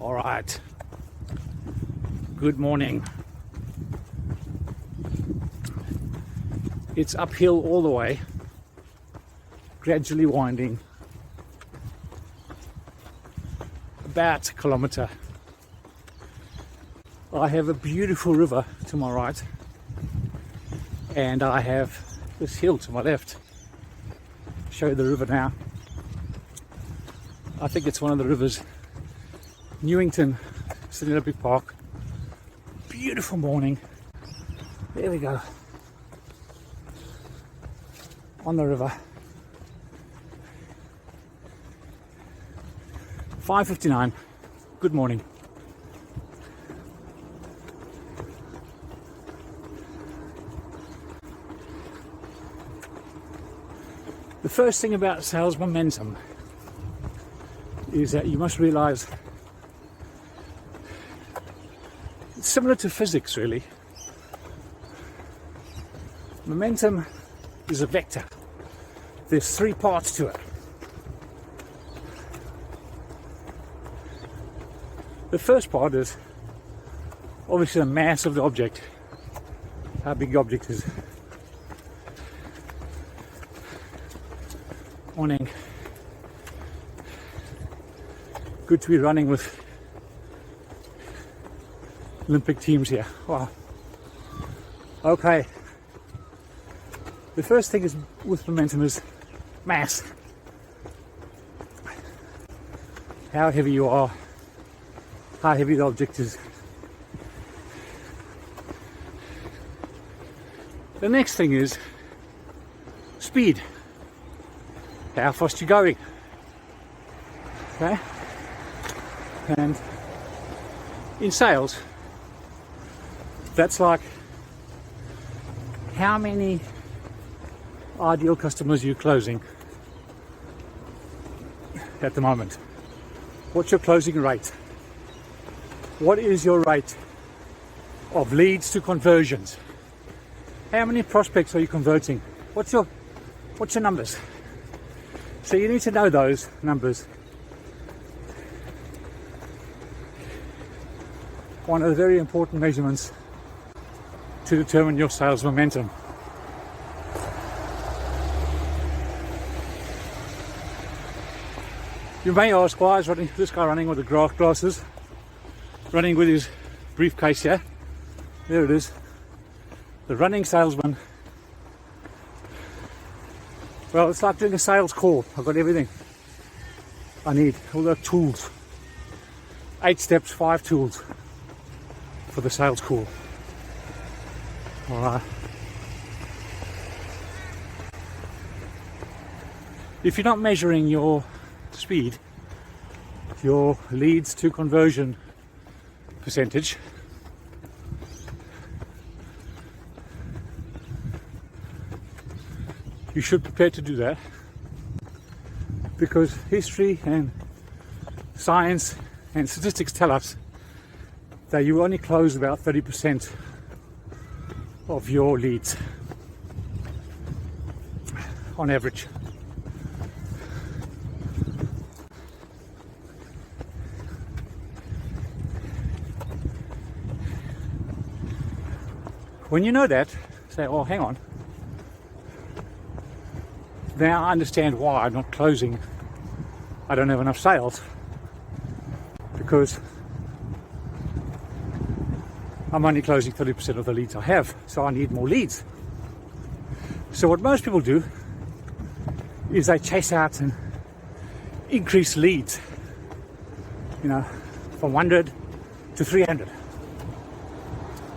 All right. Good morning. It's uphill all the way, gradually winding, about a kilometre. I have a beautiful river to my right, and I have this hill to my left. Show you the river now. I think it's one of the rivers. Newington, Sydney Olympic Park. Beautiful morning. There we go. On the river. 5:59. Good morning. The first thing about sales momentum is that you must realize it's similar to physics, really. Momentum is a vector. There's three parts to it. The first part is obviously the mass of the object, how big the object is. Morning. Good to be running with Olympic teams here. Wow. Okay. The first thing is with momentum is mass. How heavy you are, how heavy the object is. The next thing is speed. How fast you're going. Okay? And in sales, that's like how many ideal customers you're closing at the moment. What's your closing rate? What is your rate of leads to conversions? How many prospects are you converting? What's your numbers? So you need to know those numbers. One of the very important measurements to determine your sales momentum. You may ask, why is this guy running with the glasses, running with his briefcase here? There it is. The running salesman. Well, it's like doing a sales call. I've got everything I need, all the tools. 8 steps, 5 tools for the sales call. All right. If you're not measuring your speed, your leads to conversion percentage, you should prepare to do that, because history and science and statistics tell us that you only close about 30% of your leads on average. When you know that, say, oh, hang on. Now I understand why I'm not closing. I don't have enough sales because I'm only closing 30% of the leads I have, so I need more leads. So what most people do is they chase out and increase leads, from 100 to 300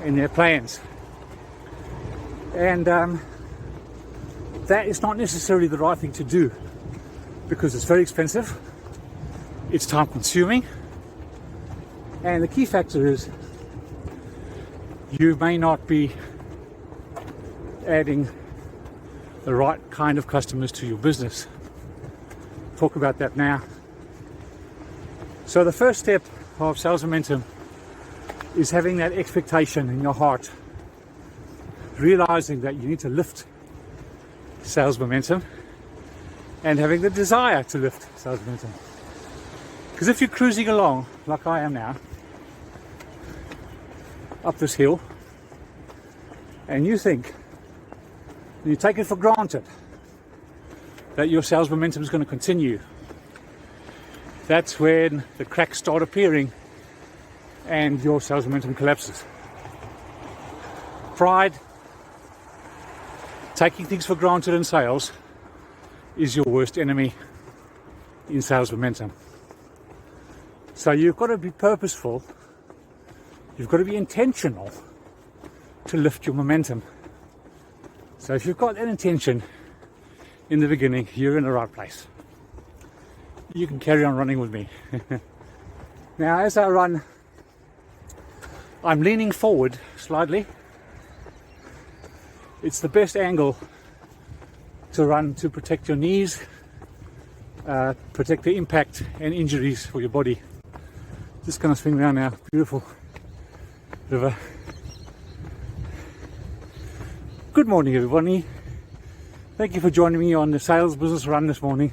in their plans. And that is not necessarily the right thing to do, because it's very expensive, it's time consuming, and the key factor is you may not be adding the right kind of customers to your business. Talk about that now. So the first step of sales momentum is having that expectation in your heart, realizing that you need to lift sales momentum and having the desire to lift sales momentum. Because if you're cruising along like I am now, up this hill, and you think, you take it for granted that your sales momentum is going to continue, that's when the cracks start appearing and your sales momentum collapses. Pride, taking things for granted in sales, is your worst enemy in sales momentum. So you've got to be purposeful, you've got to be intentional to lift your momentum. So if you've got that intention in the beginning, you're in the right place. You can carry on running with me. Now as I run, I'm leaning forward slightly. It's the best angle to run to protect your knees, protect the impact and injuries for your body. Just gonna swing around now, beautiful river. Good morning everybody. Thank you for joining me on the sales business run this morning.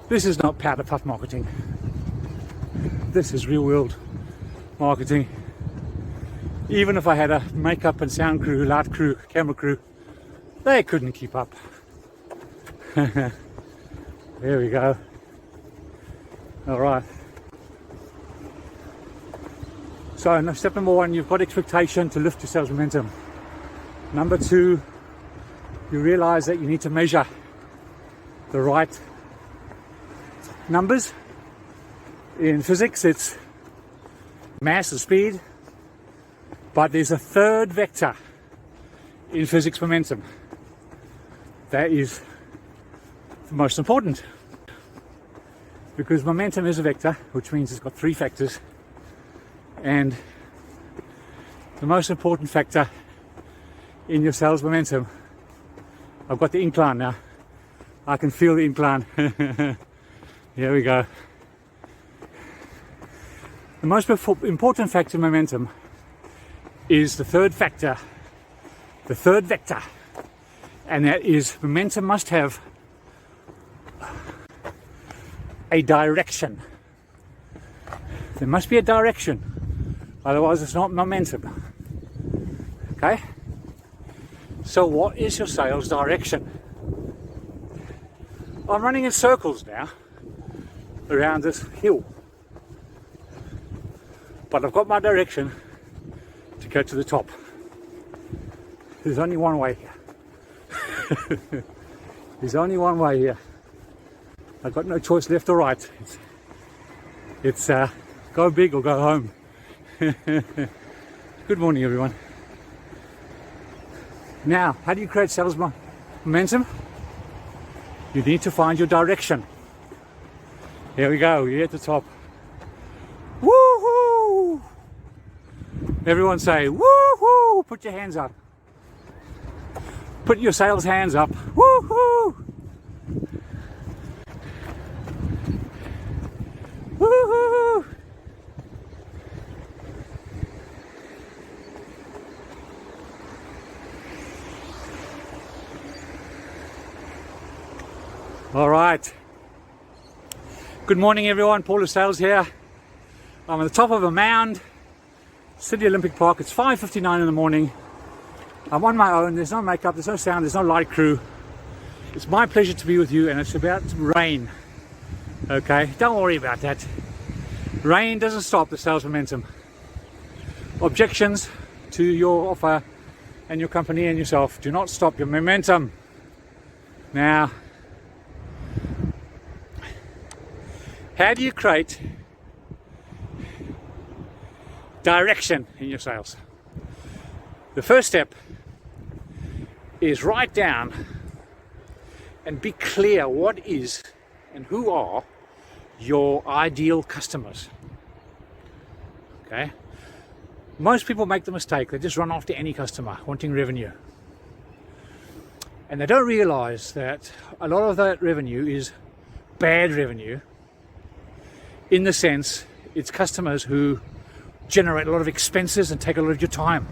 This is not powder puff marketing. This is real world marketing. Even if I had a makeup and sound crew, light crew, camera crew, they couldn't keep up. There we go. All right. So step number one, you've got expectation to lift your sales momentum. Number two, you realize that you need to measure the right numbers. In physics, it's mass and speed, but there's a third vector in physics momentum that is the most important, because momentum is a vector, which means it's got three factors, and the most important factor in your sales momentum, I've got the incline now, I can feel the incline. Here we go. The most important factor in momentum is the third factor, the third vector, and that is momentum must have a direction. There must be a direction, otherwise it's not momentum. Okay? So what is your sales direction? I'm running in circles now around this hill, but I've got my direction to go to the top. There's only one way here. There's only one way here. I've got no choice left or right. It's go big or go home. Good morning everyone. Now, how do you create sales momentum? You need to find your direction. Here we go, you're at the top. Woohoo! Everyone say woohoo! Put your hands up. Put your sales hands up. Woohoo! Woohoo! All right. Good morning everyone, Paul of Sales here. I'm on the top of a mound, Sydney Olympic Park. It's 5:59 in the morning. I'm on my own, there's no makeup, there's no sound, there's no light crew. It's my pleasure to be with you, and it's about to rain. Okay, don't worry about that. Rain doesn't stop the sales momentum. Objections to your offer and your company and yourself do not stop your momentum. Now, how do you create direction in your sales? The first step is write down and be clear what is and who are your ideal customers. Okay? Most people make the mistake, they just run after any customer wanting revenue. And they don't realize that a lot of that revenue is bad revenue, in the sense it's customers who generate a lot of expenses and take a lot of your time.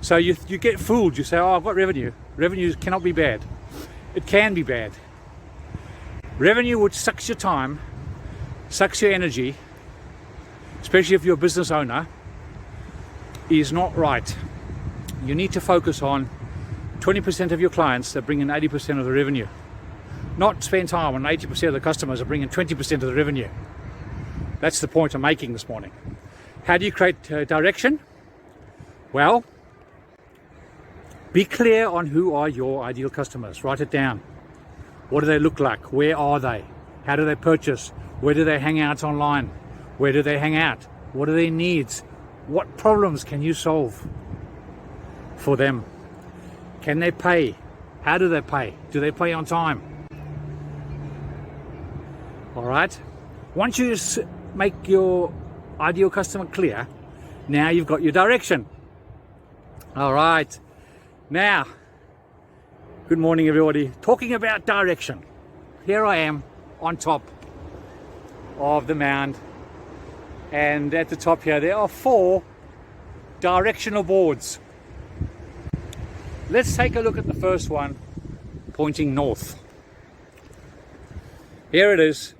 So you get fooled. You say, oh, I've got revenue. Revenue cannot be bad. It can be bad. Revenue which sucks your time, sucks your energy, especially if you're a business owner, is not right. You need to focus on 20% of your clients that bring in 80% of the revenue. Not spend time on 80% of the customers that bring in 20% of the revenue. That's the point I'm making this morning. How do you create direction? Well, be clear on who are your ideal customers. Write it down. What do they look like? Where are they? How do they purchase? Where do they hang out online? Where do they hang out? What are their needs? What problems can you solve for them? Can they pay? How do they pay? Do they pay on time? All right. Once you make your ideal customer clear, now you've got your direction. All right. Now, good morning, everybody. Talking about direction. Here I am on top of the mound, and at the top here there are 4 directional boards. Let's take a look at the first one, pointing north. Here it is.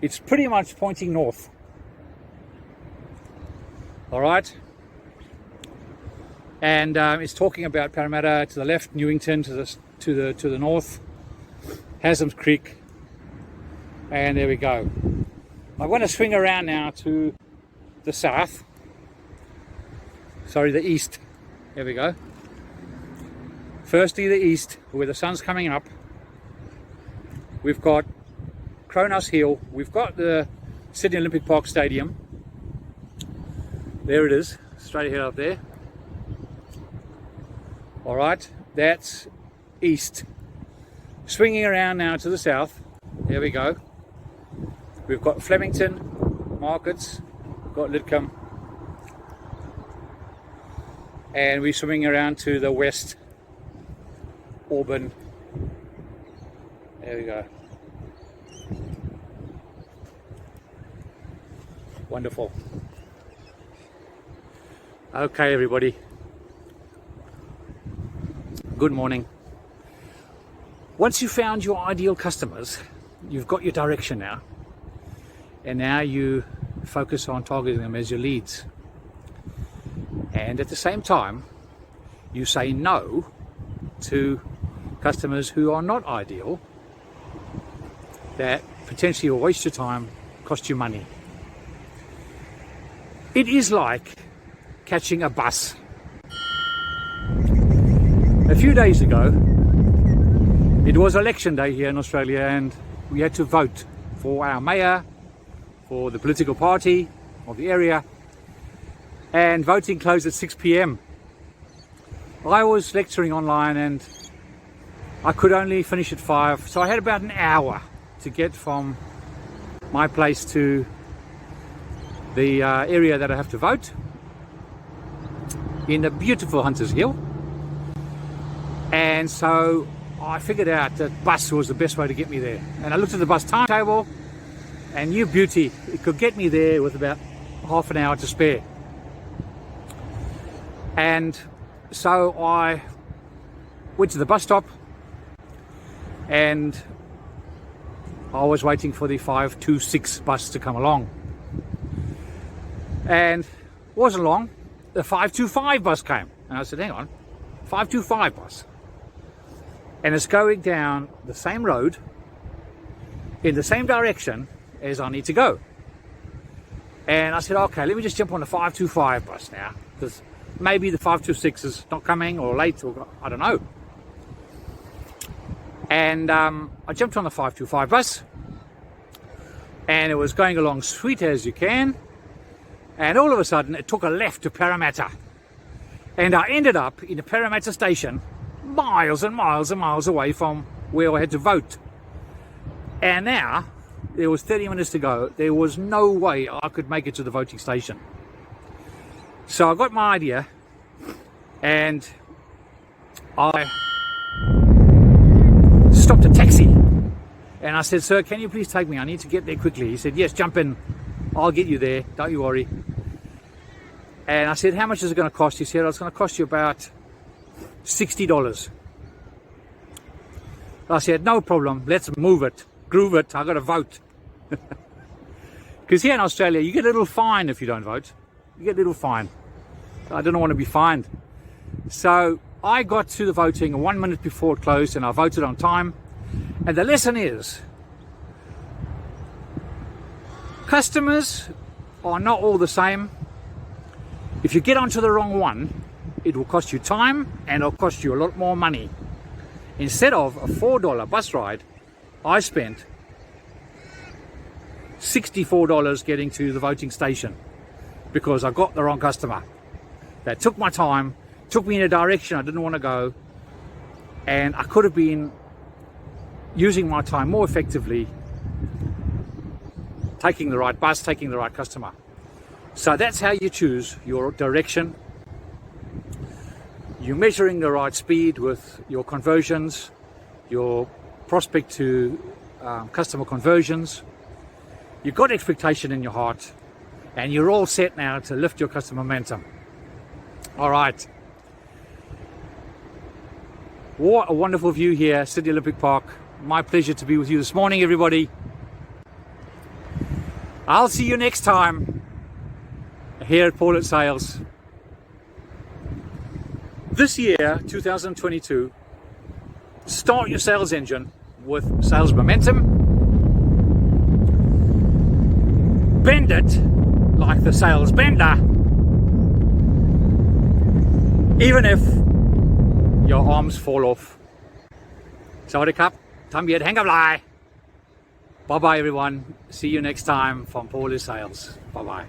It's pretty much pointing north. All right. And it's talking about Parramatta to the left, Newington to the north, Haslam's Creek, and there we go. I want to swing around now to the south. Sorry, the east. There we go. Firstly, the east, where the sun's coming up. We've got Cronos Hill. We've got the Sydney Olympic Park Stadium. There it is, straight ahead up there. All right, that's east. Swinging around now to the south. There we go. We've got Flemington markets. We've got Lidcombe. And we're swimming around to the west. Auburn. There we go. Wonderful. Okay, everybody. Good morning. Once you've found your ideal customers, you've got your direction now. And now you focus on targeting them as your leads. And at the same time, you say no to customers who are not ideal, that potentially will waste your time, cost you money. It is like catching a bus. A few days ago, it was election day here in Australia, and we had to vote for our mayor, for the political party of the area, and voting closed at 6 p.m. I was lecturing online and I could only finish at 5, so I had about an hour to get from my place to the area that I have to vote in the beautiful Hunters Hill. And so I figured out that bus was the best way to get me there. And I looked at the bus timetable and new beauty, it could get me there with about half an hour to spare. And so I went to the bus stop and I was waiting for the 526 bus to come along. And it wasn't long, the 525 bus came. And I said, hang on, 525 bus. And it's going down the same road in the same direction as I need to go. And I said, okay, let me just jump on the 525 bus now, because maybe the 526 is not coming or late, or I don't know. And I jumped on the 525 bus and it was going along sweet as you can. And all of a sudden it took a left to Parramatta. And I ended up in the Parramatta station, miles and miles and miles away from where I had to vote. And now there was 30 minutes to go. There was no way I could make it to the voting station. So I got my idea and I stopped a taxi and I said, sir, can you please take me? I need to get there quickly. He said, yes, jump in. I'll get you there. Don't you worry. And I said, how much is it going to cost? He said, it's going to cost you about $60. I said, no problem, let's move it, groove it, I got to vote. Because here in Australia, you get a little fine if you don't vote. You get a little fine. I didn't want to be fined. So I got to the voting 1 minute before it closed and I voted on time. And the lesson is, customers are not all the same. If you get onto the wrong one, it will cost you time and it'll cost you a lot more money. Instead of a $4 bus ride, I spent $64 getting to the voting station because I got the wrong customer. That took my time, took me in a direction I didn't want to go, and I could have been using my time more effectively, taking the right bus, taking the right customer. So that's how you choose your direction. You're measuring the right speed with your conversions, your prospect to customer conversions. You've got expectation in your heart, and you're all set now to lift your customer momentum. All right. What a wonderful view here, Sydney Olympic Park. My pleasure to be with you this morning, everybody. I'll see you next time here at Paul at Sales. This year, 2022, start your sales engine with sales momentum. Bend it like the sales bender, even if your arms fall off. Sawadee Cup, Tambiet Hangavlai. Bye bye everyone. See you next time from Paul at Sales. Bye bye.